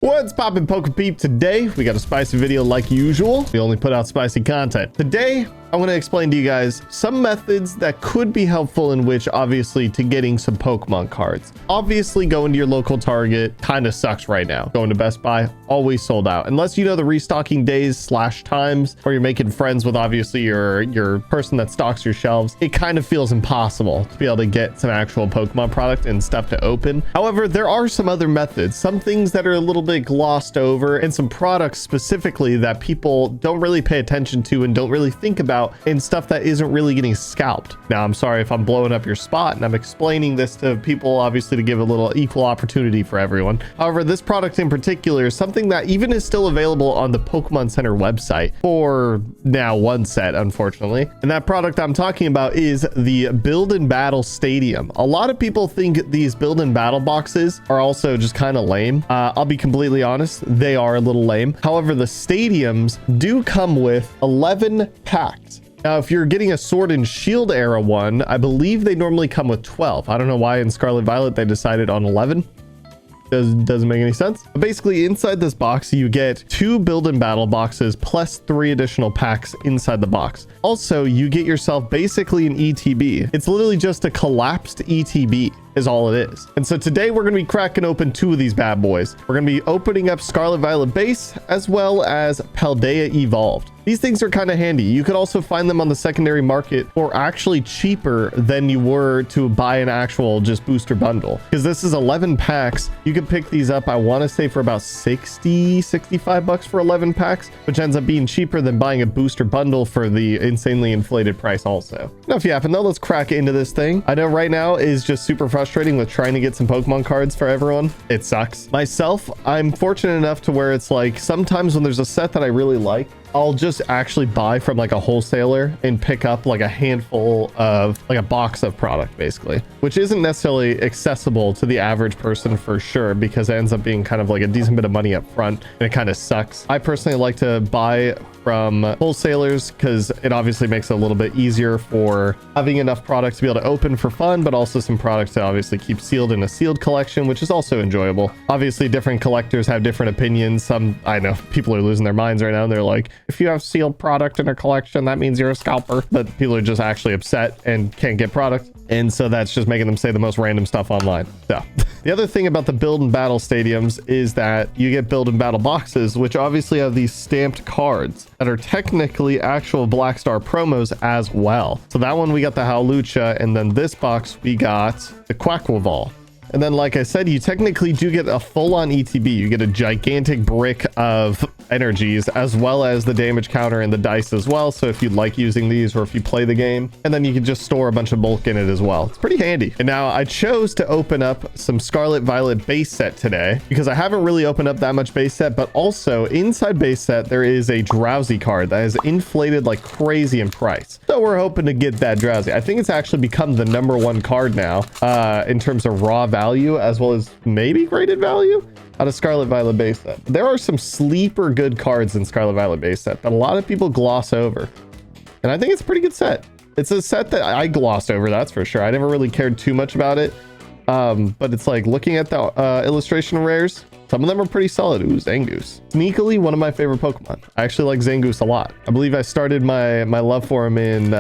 What's poppin' Pokepeep? Today we got a spicy video like usual. We only put out spicy content. Today I'm going to explain to you guys some methods that could be helpful in which obviously to getting some Pokemon cards. Obviously going to your local Target kind of sucks right now. Going to Best Buy always sold out unless you know the restocking days / times, or you're making friends with obviously your person that stocks your shelves. It kind of feels impossible to be able to get some actual Pokemon product and stuff to open. However, there are some other methods, some things that are a little bit glossed over, and some products specifically that people don't really pay attention to and don't really think about, and stuff that isn't really getting scalped. Now, I'm sorry if I'm blowing up your spot and I'm explaining this to people, obviously to give a little equal opportunity for everyone. However, this product in particular is something that even is still available on the Pokemon Center website for now one set, unfortunately. And that product I'm talking about is the Build and Battle Stadium. A lot of people think these Build and Battle boxes are also just kind of lame. I'll be completely honest, they are a little lame. However, the stadiums do come with 11 packs. Now, if you're getting a Sword and Shield era one, I believe they normally come with 12. I don't know why in Scarlet Violet they decided on 11. Doesn't make any sense. But basically, inside this box, you get 2 Build and Battle boxes plus 3 additional packs inside the box. Also, you get yourself basically an ETB. It's literally just a collapsed ETB is all it is. And so today we're going to be cracking open 2 of these bad boys. We're going to be opening up Scarlet Violet Base as well as Paldea Evolved. These things are kind of handy. You could also find them on the secondary market for actually cheaper than you were to buy an actual just booster bundle, because this is 11 packs. You could pick these up, I want to say, for about 65 bucks for 11 packs, which ends up being cheaper than buying a booster bundle for the insanely inflated price also. Enough yapping though, let's crack into this thing. I know right now is just super frustrating with trying to get some Pokemon cards for everyone. It sucks. Myself, I'm fortunate enough to where it's like sometimes when there's a set that I really like, I'll just actually buy from like a wholesaler and pick up like a handful of like a box of product basically, which isn't necessarily accessible to the average person for sure, because it ends up being kind of like a decent bit of money up front and it kind of sucks. I personally like to buy from wholesalers because it obviously makes it a little bit easier for having enough products to be able to open for fun, but also some products to obviously keep sealed in a sealed collection, which is also enjoyable. Obviously different collectors have different opinions. Some, I know people are losing their minds right now. They're like, if you have sealed product in a collection, that means you're a scalper. But people are just actually upset and can't get product, and so that's just making them say the most random stuff online. So the other thing about the Build and Battle stadiums is that you get Build and Battle boxes, which obviously have these stamped cards that are technically actual Black Star promos as well. So that one we got the Hawlucha, and then this box we got the Quaquaval. And then, like I said, you technically do get a full-on ETB. You get a gigantic brick of energies, as well as the damage counter and the dice as well. So if you like using these, or if you play the game, and then you can just store a bunch of bulk in it as well. It's pretty handy. And now I chose to open up some Scarlet Violet base set today because I haven't really opened up that much base set, but also inside base set, there is a Drowsy card that is inflated like crazy in price. So we're hoping to get that Drowsy. I think it's actually become the #1 card now in terms of raw value, as well as maybe graded value out of Scarlet Violet base set. There are some sleeper good cards in Scarlet Violet base set that a lot of people gloss over, and I think it's a pretty good set. It's a set that I glossed over, that's for sure. I never really cared too much about it, but it's like looking at the illustration rares, some of them are pretty solid. Ooh, Zangoose. Sneakily, one of my favorite Pokemon. I actually like Zangoose a lot. I believe I started my love for him in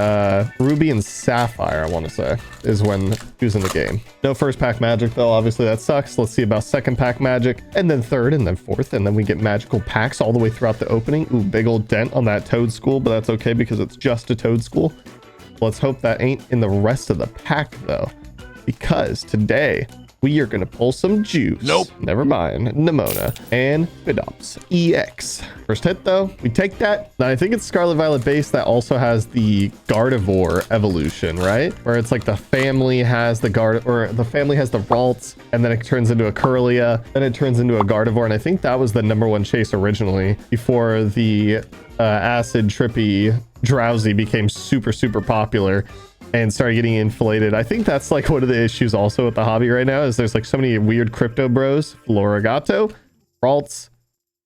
Ruby and Sapphire, I want to say, is when he was in the game. No first pack magic though, obviously that sucks. Let's see about second pack magic, and then third, and then fourth, and then we get magical packs all the way throughout the opening. Ooh, big old dent on that Toad School, but that's okay because it's just a Toad School. Let's hope that ain't in the rest of the pack though, because today we are going to pull some juice. Nope. Never mind. Nemona and Bidops EX. First hit though, we take that. Now I think it's Scarlet Violet base that also has the Gardevoir evolution, right? Where it's like the family has the the family has the Ralts, and then it turns into a Kirlia, then it turns into a Gardevoir. And I think that was the #1 chase originally before the acid trippy Drowsy became super popular and started getting inflated. I think that's like one of the issues also with the hobby right now, is there's like so many weird crypto bros. Florigato, Ralts,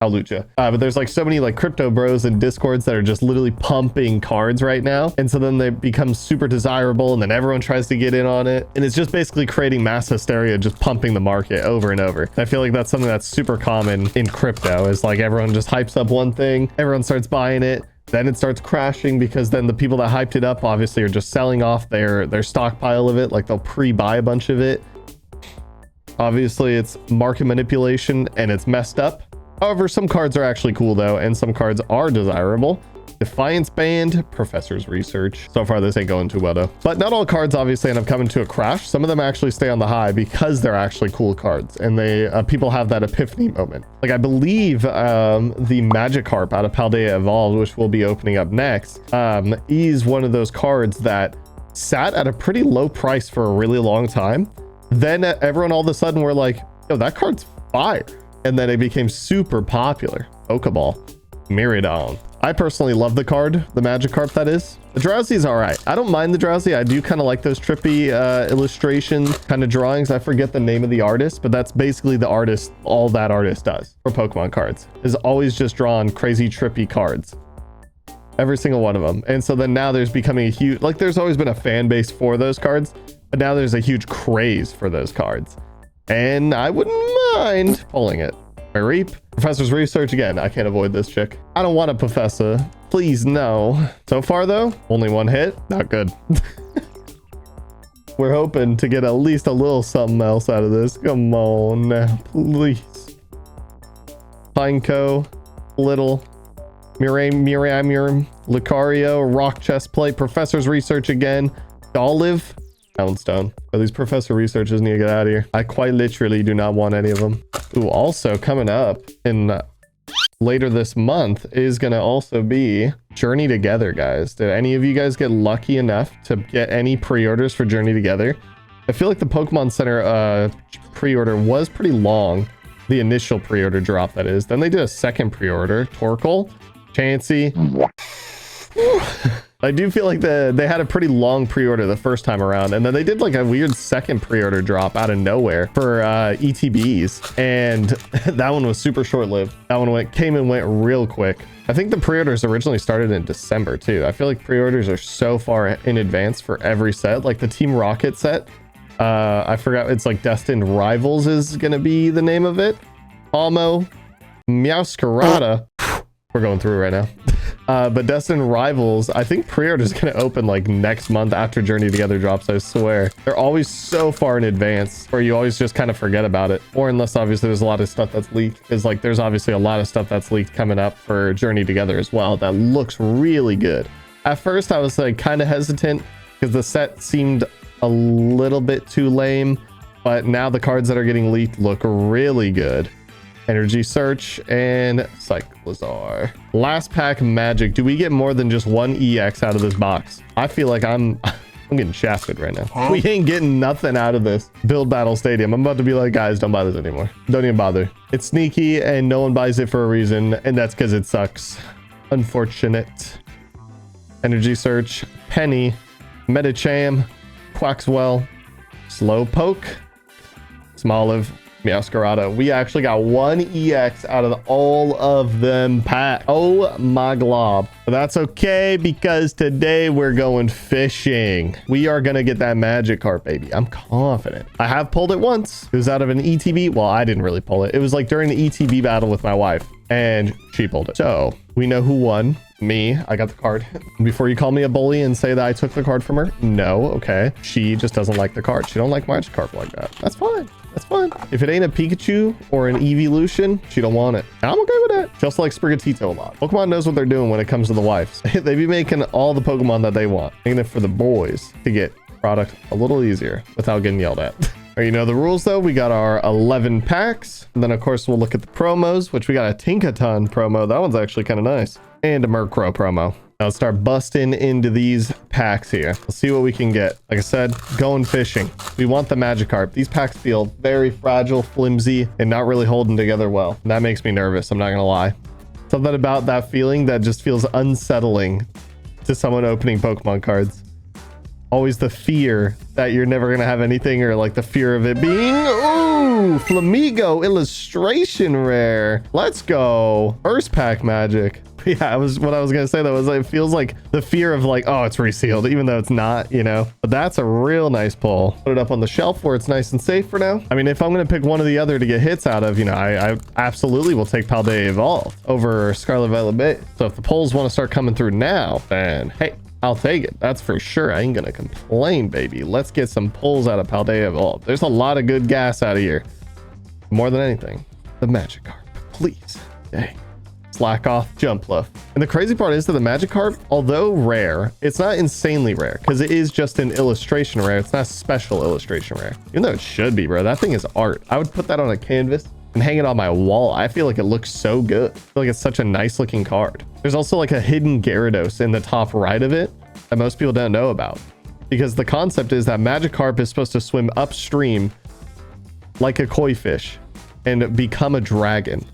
Hawlucha. But there's like so many like crypto bros and discords that are just literally pumping cards right now. And so then they become super desirable and then everyone tries to get in on it. And it's just basically creating mass hysteria, just pumping the market over and over. I feel like that's something that's super common in crypto is like everyone just hypes up one thing, everyone starts buying it. Then it starts crashing because then the people that hyped it up obviously are just selling off their stockpile of it. Like they'll pre-buy a bunch of it. Obviously it's market manipulation and it's messed up. However, some cards are actually cool though, and some cards are desirable. Defiance Band, Professor's Research. So far this ain't going too well though. But not all cards obviously end up coming to a crash. Some of them actually stay on the high because they're actually cool cards and they people have that epiphany moment. Like I believe the Magikarp out of Paldea Evolved, which we'll be opening up next, is one of those cards that sat at a pretty low price for a really long time. Then everyone all of a sudden were like, yo, that card's fire. And then it became super popular. Pokeball, Miraidon. I personally love the card, the Magikarp that is. The Drowsy is all right. I don't mind the Drowsy. I do kind of like those trippy illustration kind of drawings. I forget the name of the artist, but that's basically the artist, all that artist does for Pokemon cards is always just drawn crazy trippy cards. Every single one of them. And so then now there's becoming a huge, like there's always been a fan base for those cards, but now there's a huge craze for those cards. And I wouldn't mind pulling it. Reap, Professor's Research again. I can't avoid this chick. I don't want a professor. Please, no. So far though, only one hit. Not good. We're hoping to get at least a little something else out of this. Come on now, please. Pineco, Little, Miriam, Lucario, Rock Chest Plate, Professor's Research again, Olive, Poundstone. Oh, these Professor Researches need to get out of here. I quite literally do not want any of them. Ooh, also coming up in later this month is going to also be Journey Together, guys. Did any of you guys get lucky enough to get any pre-orders for Journey Together? I feel like the Pokemon Center pre-order was pretty long. The initial pre-order drop, that is. Then they did a second pre-order. Torkoal, Chansey. I do feel like they had a pretty long pre-order the first time around, and then they did like a weird second pre-order drop out of nowhere for ETBs, and that one was super short-lived. That one came and went real quick. I think the pre-orders originally started in December too. I feel like pre-orders are so far in advance for every set. Like the Team Rocket set, I forgot, it's like Destined Rivals is gonna be the name of it. Almo, Meowscarada. We're going through it right now. But Destined Rivals, I think pre-order is going to open like next month after Journey Together drops, I swear. They're always so far in advance where you always just kind of forget about it. Or unless obviously there's a lot of stuff that's leaked. Because like there's obviously a lot of stuff that's leaked coming up for Journey Together as well. That looks really good. At first I was like kind of hesitant because the set seemed a little bit too lame. But now the cards that are getting leaked look really good. Energy Search and Cyclizar. Last pack Magic. Do we get more than just one EX out of this box? I feel like I'm getting shafted right now. We ain't getting nothing out of this Build Battle Stadium. I'm about to be like, guys, don't buy this anymore. Don't even bother. It's sneaky and no one buys it for a reason, and that's because it sucks. Unfortunate. Energy Search, Penny, Medicham, Quaxwell, Slowpoke, Smoliv, Meowscarada. We actually got one EX out of all of them pack. Oh my glob. But that's okay because today we're going fishing. We are gonna get that Magikarp, baby. I'm confident. I have pulled it once. It was out of an ETB. Well, I didn't really pull it. It was like during the ETB battle with my wife and she pulled it. So we know who won. Me. I got the card. Before you call me a bully and say that I took the card from her. No. Okay. She just doesn't like the card. She don't like Magikarp like that. That's fine. That's fine. If it ain't a Pikachu or an Evolution, she don't want it. I'm okay with that. Just like Sprigatito a lot. Pokemon knows what they're doing when it comes to the wives. They be making all the Pokemon that they want. Making it for the boys to get product a little easier without getting yelled at. You know the rules though. We got our 11 packs. And then of course we'll look at the promos, which we got a Tinkaton promo. That one's actually kind of nice. And a Murkrow promo. Now let's start busting into these packs here. Let's see what we can get. Like I said, going fishing. We want the Magikarp. These packs feel very fragile, flimsy, and not really holding together well. And that makes me nervous. I'm not gonna lie. Something about that feeling that just feels unsettling to someone opening Pokemon cards. Always the fear that you're never gonna have anything, or like the fear of it being, ooh, Ooh, Flamigo illustration rare. Let's go. First pack magic. Yeah, what I was gonna say though is it feels like the fear of like, oh, it's resealed, even though it's not, you know. But that's a real nice pull. Put it up on the shelf where it's nice and safe for now. I mean, if I'm gonna pick one or the other to get hits out of, you know, I absolutely will take Paldea Evolved over Scarlet Violet Bay. So if the pulls want to start coming through now, then hey, I'll take it. That's for sure. I ain't gonna complain, baby. Let's get some pulls out of Paldea Evolved. There's a lot of good gas out of here. More than anything, the Magikarp, please. Dang. Slack off, Jumpluff. And the crazy part is that the Magikarp, although rare, it's not insanely rare because it is just an illustration rare. It's not special illustration rare, even though it should be, bro. That thing is art. I would put that on a canvas and hang it on my wall. I feel like it looks so good. I feel like it's such a nice looking card. There's also like a hidden Gyarados in the top right of it that most people don't know about, because the concept is that Magikarp is supposed to swim upstream like a koi fish and become a dragon,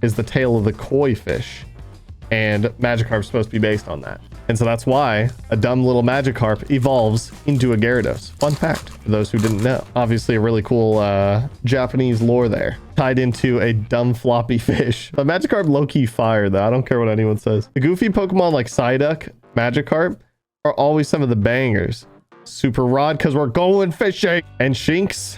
is the tail of the koi fish, and Magikarp's supposed to be based on that. And so that's why a dumb little Magikarp evolves into a Gyarados. Fun fact for those who didn't know. Obviously a really cool Japanese lore there tied into a dumb floppy fish. But Magikarp low-key fire though. I don't care what anyone says. The goofy Pokemon like Psyduck, Magikarp are always some of the bangers. Super Rod because we're going fishing, and Shinx,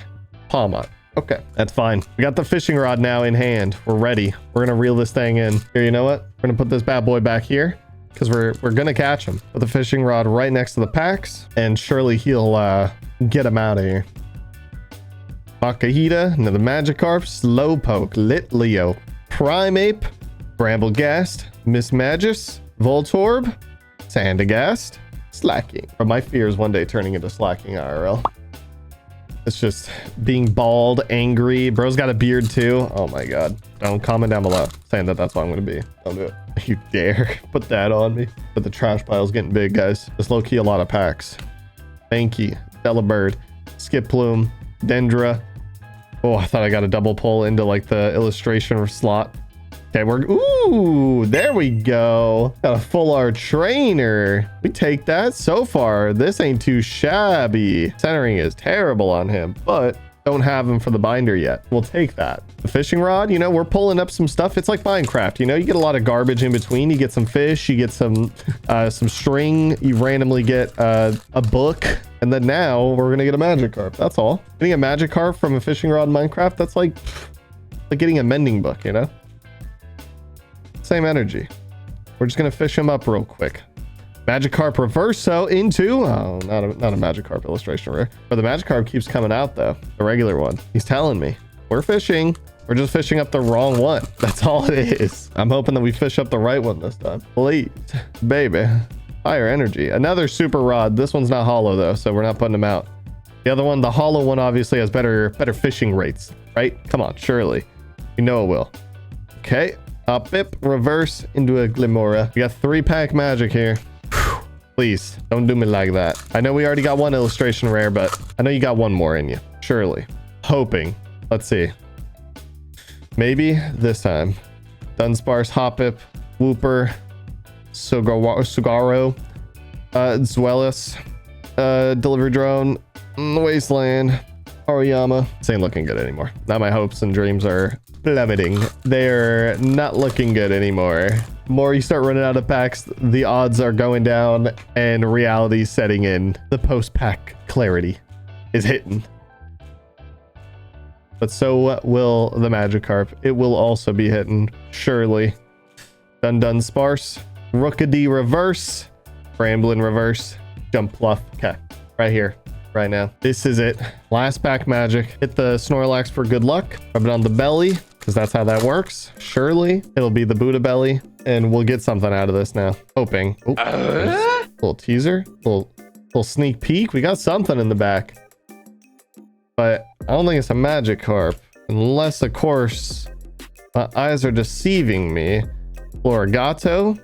Palmont. Okay, that's fine. We got the fishing rod now in hand. We're ready. We're gonna reel this thing in. Here, you know what? We're gonna put this bad boy back here because we're gonna catch him. Put the fishing rod right next to the packs, and surely he'll get him out of here. Makahita, another Magikarp, Slowpoke, Litleo, Primeape, Bramblegast, Mismagius, Voltorb, Sandagast, Slacking. Or my fear is one day turning into Slacking IRL. It's just being bald, angry. Bro's got a beard too. Oh my god. Don't comment down below saying that that's what I'm gonna be. Don't do it. You dare put that on me. But the trash pile's getting big, guys. It's low-key a lot of packs. Mankey, Delibird, Skiploom, Dendra. Oh, I thought I got a double pull into like the illustration slot. Okay, ooh, there we go. Got a full art trainer. We take that. So far, this ain't too shabby. Centering is terrible on him, but don't have him for the binder yet. We'll take that. The fishing rod, you know, we're pulling up some stuff. It's like Minecraft, you know, you get a lot of garbage in between. You get some fish, you get some string, you randomly get a book, and then now we're gonna get a Magikarp. That's all. Getting a Magikarp from a fishing rod in Minecraft, that's like getting a mending book, you know? Same energy. We're just gonna fish him up real quick. Magikarp Reverso into, oh, not a Magikarp illustration rare, but the Magikarp keeps coming out though, the regular one. He's telling me we're fishing. We're just fishing up the wrong one. That's all it is. I'm hoping that we fish up the right one this time. Please, baby. Higher energy. Another super rod. This one's not hollow though, so we're not putting them out. The other one, the hollow one, obviously has better fishing rates, right? Come on, surely. You know it will. Okay. Pip, reverse into a Glimmora. We got 3-pack magic here. Whew. Please, don't do me like that. I know we already got one illustration rare, but I know you got one more in you. Surely. Hoping. Let's see. Maybe this time. Dunsparce, Hoppip, Wooper, Sugaro, Zweilous, Delivery Drone, Wasteland, Aoyama. This ain't looking good anymore. Now my hopes and dreams are plummeting. They're not looking good anymore. The more you start running out of packs, the odds are going down and reality setting in. The post-pack clarity is hitting. But so will the Magikarp. It will also be hitting, surely. Dunsparce, Rookidee reverse, Bramblin reverse, Jumpluff. Okay, right here. Right now, this is it. Last pack magic. Hit the Snorlax for good luck. Rub it on the belly because that's how that works. Surely it'll be the Buddha belly, and we'll get something out of this now. Hoping. Oh, little teaser, little sneak peek. We got something in the back, but I don't think it's a Magikarp, unless of course my eyes are deceiving me. Florigato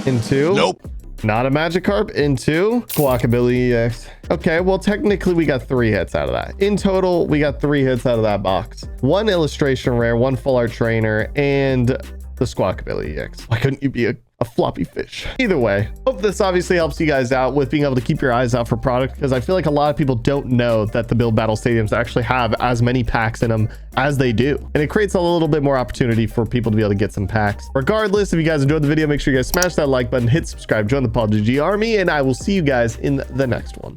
into. Nope. Not a Magikarp into Squawkabilly EX. Okay, well, technically we got 3 hits out of that. In total, we got 3 hits out of that box. 1 illustration rare, 1 full art trainer, and the Squawkabilly EX. Why couldn't you be a a floppy fish. Either way, hope this obviously helps you guys out with being able to keep your eyes out for product, because I feel like a lot of people don't know that the Build Battle Stadiums actually have as many packs in them as they do. And it creates a little bit more opportunity for people to be able to get some packs. Regardless, if you guys enjoyed the video, make sure you guys smash that like button, hit subscribe, join the Paul GG army, and I will see you guys in the next one.